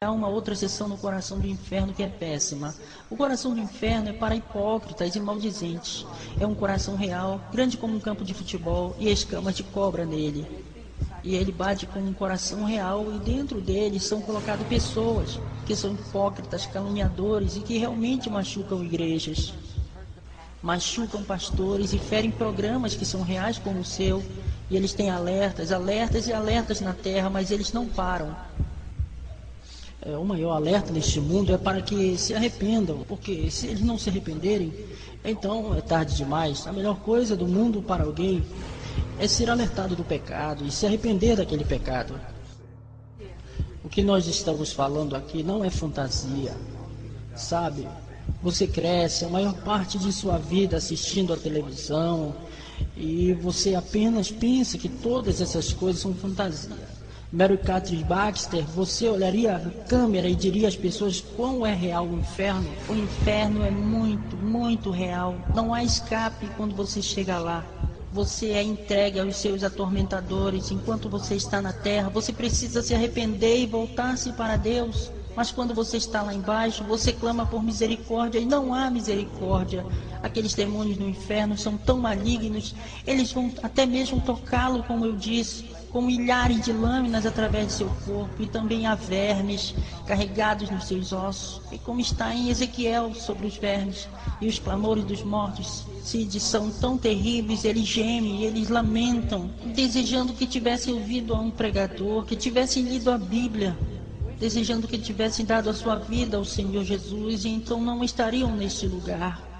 Há uma outra seção no coração do inferno que é péssima. O coração do inferno é para hipócritas e maldizentes. É um coração real, grande como um campo de futebol, e escamas de cobra nele. E ele bate com um coração real, e dentro dele são colocadas pessoas que são hipócritas, caluniadores e que realmente machucam igrejas. Machucam pastores e ferem programas que são reais como o seu. E eles têm alertas, alertas e alertas na terra, mas eles não param. O maior alerta neste mundo é para que se arrependam, porque se eles não se arrependerem, então é tarde demais. A melhor coisa do mundo para alguém é ser alertado do pecado e se arrepender daquele pecado. O que nós estamos falando aqui não é fantasia, sabe? Você cresce a maior parte de sua vida assistindo a televisão e você apenas pensa que todas essas coisas são fantasia. Mary Catherine Baxter, você olharia a câmera e diria às pessoas quão é real o inferno? O inferno é muito, muito real. Não há escape quando você chega lá. Você é entregue aos seus atormentadores. Enquanto você está na terra, você precisa se arrepender e voltar-se para Deus. Mas quando você está lá embaixo, você clama por misericórdia e não há misericórdia. Aqueles demônios do inferno são tão malignos, eles vão até mesmo tocá-lo, como eu disse, com milhares de lâminas através de seu corpo, e também há vermes carregados nos seus ossos. E como está em Ezequiel sobre os vermes, e os clamores dos mortos, Cid, são tão terríveis, eles gemem, eles lamentam, desejando que tivessem ouvido a um pregador, que tivessem lido a Bíblia, desejando que tivessem dado a sua vida ao Senhor Jesus, e então não estariam neste lugar.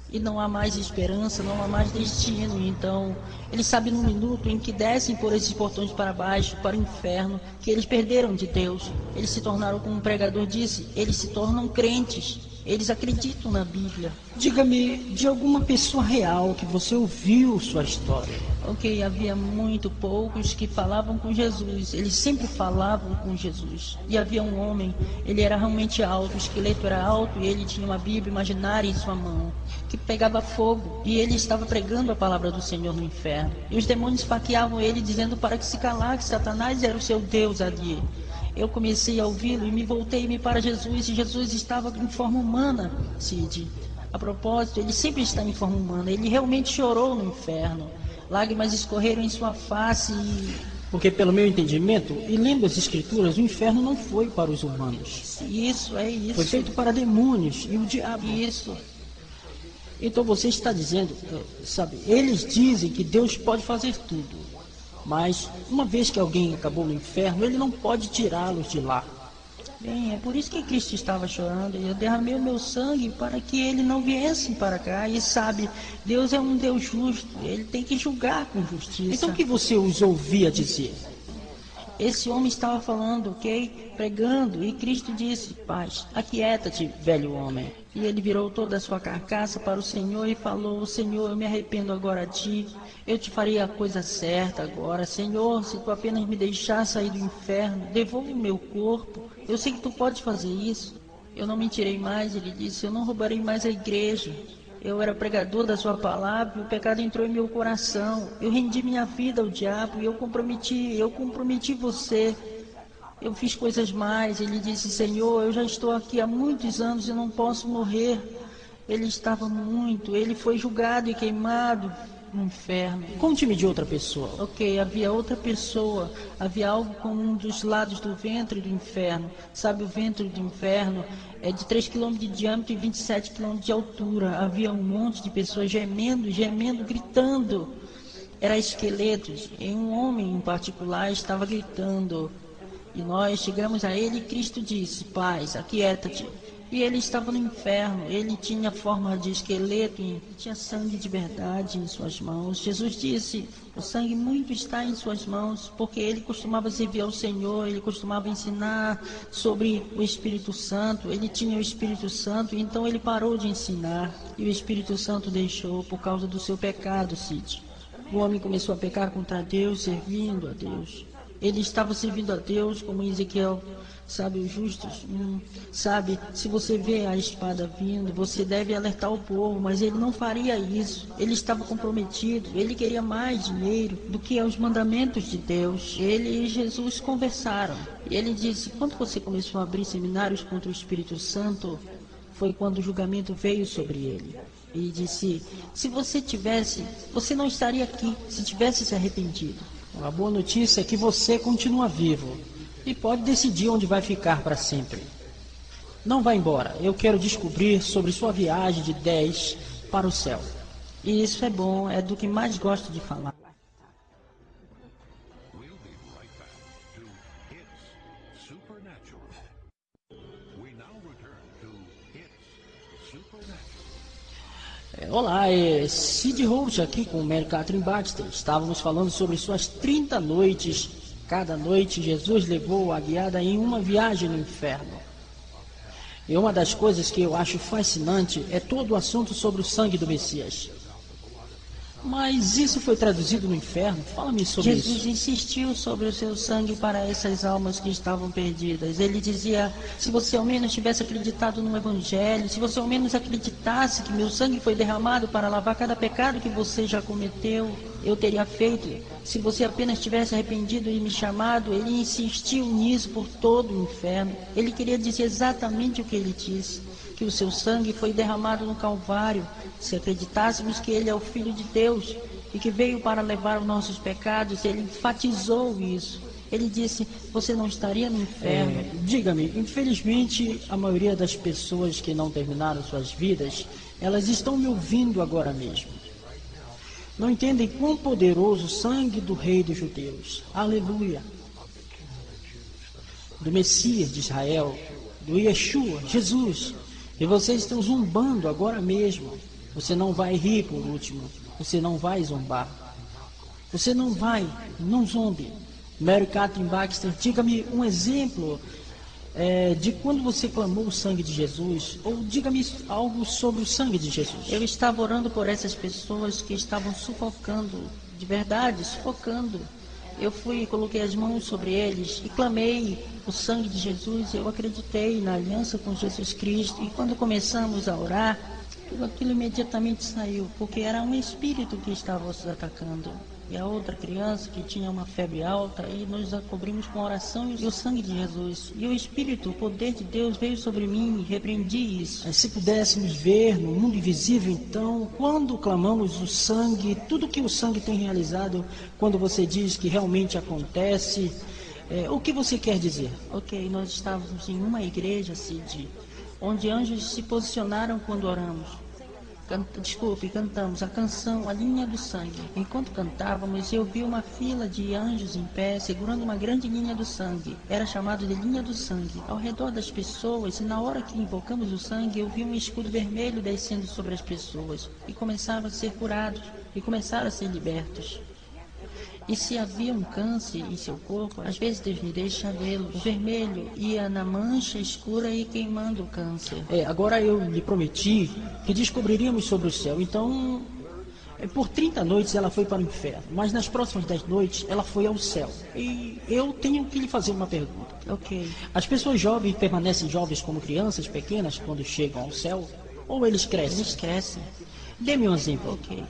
E não há mais esperança, não há mais destino. Então, eles sabem no minuto em que descem por esses portões para baixo, para o inferno, que eles perderam de Deus. Eles se tornaram, como o pregador disse, eles se tornam crentes. Eles acreditam na Bíblia. Diga-me de alguma pessoa real que você ouviu sua história. Ok, havia muito poucos que falavam com Jesus. Eles sempre falavam com Jesus. E havia um homem, ele era realmente alto, o esqueleto era alto, e ele tinha uma Bíblia imaginária em sua mão, que pegava fogo, e ele estava pregando a palavra do Senhor no inferno. E os demônios esfaqueavam ele, dizendo para que se calar, que Satanás era o seu Deus ali. Eu comecei a ouvi-lo e me voltei-me para Jesus, e Jesus estava em forma humana, Cid. A propósito, ele sempre está em forma humana. Ele realmente chorou no inferno. Lágrimas escorreram em sua face e... Porque pelo meu entendimento, e lendo as escrituras, o inferno não foi para os humanos. Isso, é isso. Foi feito para demônios e o diabo. Isso. Então você está dizendo, sabe, eles dizem que Deus pode fazer tudo. Mas, uma vez que alguém acabou no inferno, ele não pode tirá-los de lá. Bem, é por isso que Cristo estava chorando. Eu derramei o meu sangue para que ele não viesse para cá. E sabe, Deus é um Deus justo. Ele tem que julgar com justiça. Então o que você os ouvia dizer? Esse homem estava falando, ok? Pregando, e Cristo disse: paz, aquieta-te, velho homem. E ele virou toda a sua carcaça para o Senhor e falou: Senhor, eu me arrependo agora a ti. Eu te farei a coisa certa agora. Senhor, se tu apenas me deixar sair do inferno, devolve o meu corpo. Eu sei que tu podes fazer isso. Eu não mentirei mais, ele disse. Eu não roubarei mais a igreja. Eu era pregador da sua palavra, e o pecado entrou em meu coração. Eu rendi minha vida ao diabo e eu comprometi você. Eu fiz coisas mais. Ele disse: Senhor, eu já estou aqui há muitos anos e não posso morrer. Ele foi julgado e queimado no inferno. Conte-me de outra pessoa. Ok, havia outra pessoa. Havia algo com um dos lados do ventre do inferno. Sabe, o ventre do inferno é de 3 km de diâmetro e 27 km de altura. Havia um monte de pessoas gemendo, gritando. Era esqueletos. E um homem em particular estava gritando. E nós chegamos a ele e Cristo disse: paz, aquieta-te. E ele estava no inferno, ele tinha forma de esqueleto e tinha sangue de verdade em suas mãos. Jesus disse: o sangue muito está em suas mãos, porque ele costumava servir ao Senhor, ele costumava ensinar sobre o Espírito Santo, ele tinha o Espírito Santo, então ele parou de ensinar, e o Espírito Santo deixou por causa do seu pecado, Cid. O homem começou a pecar contra Deus, servindo a Deus. Ele estava servindo a Deus como em Ezequiel. Sabe, os justos, sabe, se você vê a espada vindo, você deve alertar o povo, mas ele não faria isso. Ele estava comprometido, ele queria mais dinheiro do que os mandamentos de Deus. Ele e Jesus conversaram. E ele disse, quando você começou a abrir seminários contra o Espírito Santo, foi quando o julgamento veio sobre ele. E disse, se você tivesse, você não estaria aqui, se tivesse se arrependido. A boa notícia é que você continua vivo e pode decidir onde vai ficar para sempre. Não vá embora, eu quero descobrir sobre sua viagem de 10 para o céu. E isso é bom, é do que mais gosto de falar. Olá, Sid Holt aqui com o Mary Catherine Baxter. Estávamos falando sobre suas 30 noites. Cada noite Jesus levou a guiada em uma viagem no inferno. E uma das coisas que eu acho fascinante é todo o assunto sobre o sangue do Messias. Mas isso foi traduzido no inferno? Fala-me sobre isso. Jesus insistiu sobre o seu sangue para essas almas que estavam perdidas. Ele dizia, se você ao menos tivesse acreditado no Evangelho, se você ao menos acreditasse que meu sangue foi derramado para lavar cada pecado que você já cometeu, eu teria feito. Se você apenas tivesse arrependido e me chamado, ele insistiu nisso por todo o inferno. Ele queria dizer exatamente o que ele disse, que o seu sangue foi derramado no Calvário. Se acreditássemos que ele é o Filho de Deus e que veio para levar os nossos pecados, ele enfatizou isso. Ele disse, você não estaria no inferno. Diga-me, infelizmente, a maioria das pessoas que não terminaram suas vidas, elas estão me ouvindo agora mesmo. Não entendem quão poderoso o sangue do Rei dos Judeus. Aleluia. Do Messias de Israel, do Yeshua, Jesus. E vocês estão zombando agora mesmo. Você não vai rir por último. Você não vai zombar. Você não vai, não zombe. Mary Catherine Baxter, diga-me um exemplo de quando você clamou o sangue de Jesus, ou diga-me algo sobre o sangue de Jesus. Eu estava orando por essas pessoas que estavam sufocando, de verdade, sufocando. Eu fui e coloquei as mãos sobre eles e clamei o sangue de Jesus. Eu acreditei na aliança com Jesus Cristo. E quando começamos a orar, tudo aquilo imediatamente saiu, porque era um espírito que estava os atacando. E a outra criança que tinha uma febre alta, e nós a cobrimos com oração e o sangue de Jesus. E o Espírito, o poder de Deus veio sobre mim e repreendi isso. Se pudéssemos ver no mundo invisível, então, quando clamamos o sangue, tudo que o sangue tem realizado, quando você diz que realmente acontece, o que você quer dizer? Ok, nós estávamos em uma igreja, Cid, onde anjos se posicionaram quando oramos. Cantamos a canção A Linha do Sangue. Enquanto cantávamos, eu vi uma fila de anjos em pé, segurando uma grande linha do sangue. Era chamado de Linha do Sangue. Ao redor das pessoas, e na hora que invocamos o sangue, eu vi um escudo vermelho descendo sobre as pessoas. E começaram a ser curados, e começaram a ser libertos. E se havia um câncer em seu corpo, às vezes Deus me deixa vê-lo. O vermelho ia na mancha escura e queimando o câncer. Agora eu lhe prometi que descobriríamos sobre o céu. Então, por 30 noites ela foi para o inferno, mas nas próximas 10 noites ela foi ao céu. E eu tenho que lhe fazer uma pergunta. Ok. As pessoas jovens permanecem jovens como crianças pequenas quando chegam ao céu? Ou eles crescem? Eles crescem. Dê-me um exemplo. Ok.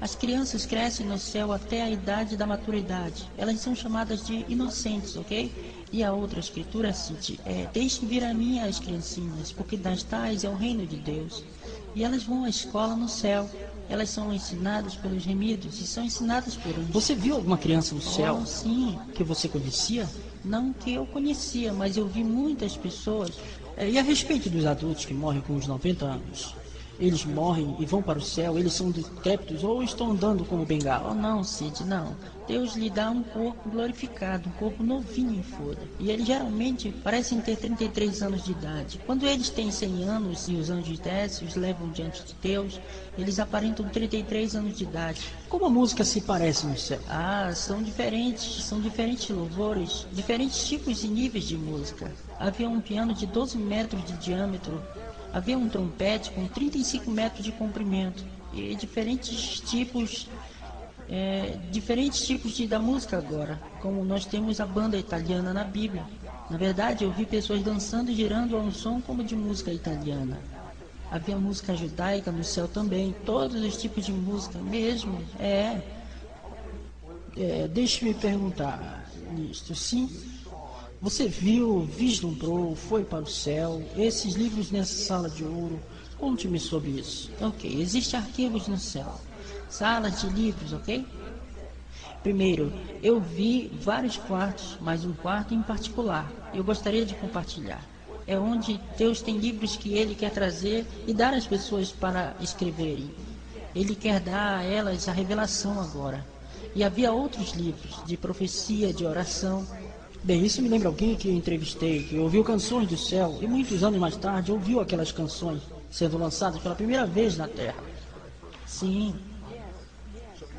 As crianças crescem no céu até a idade da maturidade. Elas são chamadas de inocentes, ok? E a outra escritura cite, deixem vir a mim as criancinhas, porque das tais é o reino de Deus. E elas vão à escola no céu. Elas são ensinadas pelos remidos e são ensinadas por anjos. Você viu alguma criança no céu? Oh, sim. Que você conhecia? Não que eu conhecia, mas eu vi muitas pessoas. E a respeito dos adultos que morrem com uns 90 anos? Eles morrem e vão para o céu, eles são decrépitos ou estão andando como bengala? Oh, não, Cid, não. Deus lhe dá um corpo glorificado, um corpo novinho em folha. E eles geralmente parecem ter 33 anos de idade. Quando eles têm 100 anos e os anjos descem, os levam diante de Deus, eles aparentam 33 anos de idade. Como a música se parece no céu? São diferentes louvores, diferentes tipos e níveis de música. Havia um piano de 12 metros de diâmetro. Havia um trompete com 35 metros de comprimento e diferentes tipos diferentes tipos da música agora, como nós temos a banda italiana na Bíblia. Na verdade, eu vi pessoas dançando e girando a um som como de música italiana. Havia música judaica no céu também, todos os tipos de música mesmo. Deixe-me perguntar, ministro, sim? Você viu, vislumbrou, foi para o céu, esses livros nessa sala de ouro? Conte-me sobre isso. Ok, existem arquivos no céu, salas de livros, ok? Primeiro, eu vi vários quartos, mas um quarto em particular. Eu gostaria de compartilhar. É onde Deus tem livros que Ele quer trazer e dar às pessoas para escreverem. Ele quer dar a elas a revelação agora. E havia outros livros de profecia, de oração. Bem, isso me lembra alguém que eu entrevistei, que ouviu canções do céu e muitos anos mais tarde ouviu aquelas canções sendo lançadas pela primeira vez na Terra. Sim.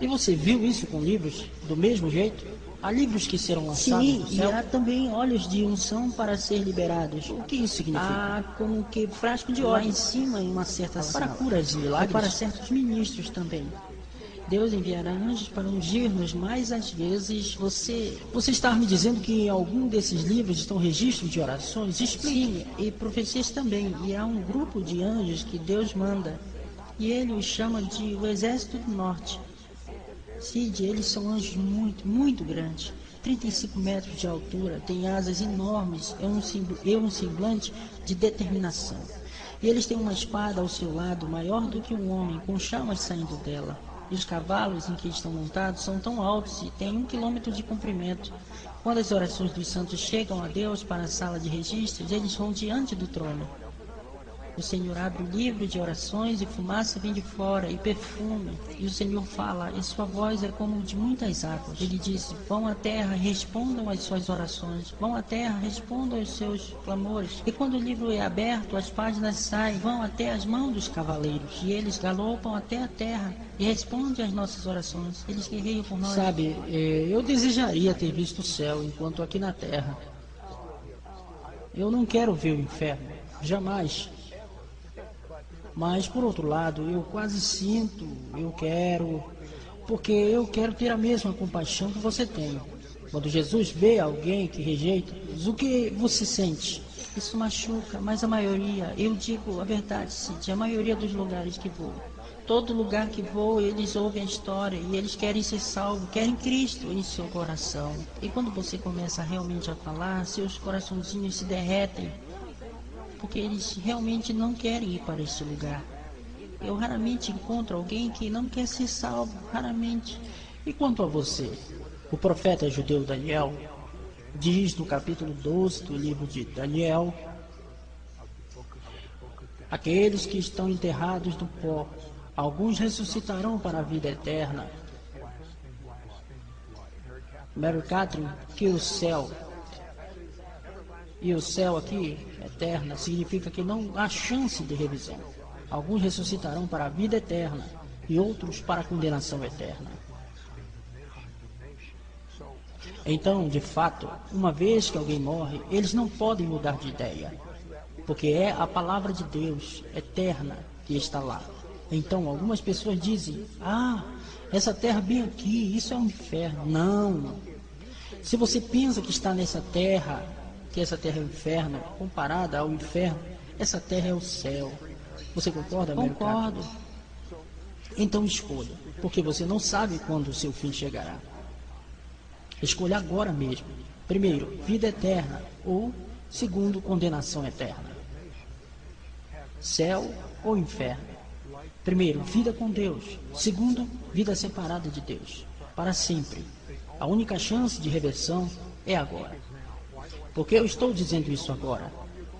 E você viu isso com livros do mesmo jeito? Há livros que serão lançados Sim, do céu? e há também óleos de unção para ser liberados. O que isso significa? Como que frasco de óleo lá em cima em uma certa Para sala. curas e milagres? Para certos ministros também. Deus enviará anjos para ungir-nos, mas às vezes você está me dizendo que em algum desses livros estão registros de orações? Explique. Sim, e profecias também. E há um grupo de anjos que Deus manda. E ele os chama de o Exército do Norte. Cid, eles são anjos muito, muito grandes. 35 metros de altura, têm asas enormes, é um semblante de determinação. E eles têm uma espada ao seu lado, maior do que um homem, com chamas saindo dela. E os cavalos em que estão montados são tão altos e têm 1 quilômetro de comprimento. Quando as orações dos santos chegam a Deus para a sala de registros, eles vão diante do trono. O Senhor abre o livro de orações e fumaça vem de fora e perfume. E o Senhor fala, e sua voz é como de muitas águas. Ele diz, vão à terra, respondam às suas orações. Vão à terra, respondam aos seus clamores. E quando o livro é aberto, as páginas saem, vão até as mãos dos cavaleiros. E eles galopam até a terra e respondem às nossas orações. Eles guerreiam por nós. Sabe, eu desejaria ter visto o céu enquanto aqui na terra. Eu não quero ver o inferno, jamais. Mas, por outro lado, eu quase sinto, porque eu quero ter a mesma compaixão que você tem. Quando Jesus vê alguém que rejeita, o que você sente? Isso machuca, mas a maioria, eu digo a verdade, Cid, a maioria dos lugares que vou. Todo lugar que vou, eles ouvem a história e eles querem ser salvos, querem Cristo em seu coração. E quando você começa realmente a falar, seus coraçõezinhos se derretem. Porque eles realmente não querem ir para este lugar. Eu raramente encontro alguém que não quer ser salvo, raramente. E quanto a você? O profeta judeu Daniel diz no capítulo 12 do livro de Daniel: aqueles que estão enterrados no pó, alguns ressuscitarão para a vida eterna. Mary Catherine, que o céu... E o céu aqui, eterna, significa que não há chance de revisão. Alguns ressuscitarão para a vida eterna e outros para a condenação eterna. Então, de fato, uma vez que alguém morre, eles não podem mudar de ideia, porque é a palavra de Deus eterna que está lá. Então, algumas pessoas dizem, essa terra bem aqui, isso é um inferno. Não. Se você pensa que está nessa terra, que essa terra é o inferno, comparada ao inferno, essa terra é o céu. Você concorda, Mary Catherine? Concordo. Então escolha, porque você não sabe quando o seu fim chegará. Escolha agora mesmo. Primeiro, vida eterna, ou segundo, condenação eterna. Céu ou inferno. Primeiro, vida com Deus. Segundo, vida separada de Deus, para sempre. A única chance de reversão é agora. Por que eu estou dizendo isso agora?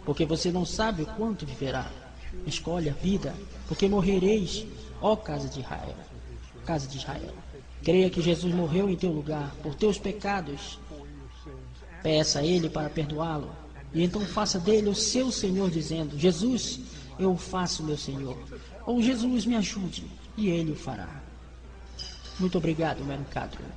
Porque você não sabe o quanto viverá. Escolhe a vida, porque morrereis, ó casa de Israel. Casa de Israel. Creia que Jesus morreu em teu lugar, por teus pecados. Peça a Ele para perdoá-lo. E então faça dele o seu Senhor, dizendo, Jesus, eu o faço meu Senhor. Ou Jesus, me ajude. E Ele o fará. Muito obrigado, Mary Catherine.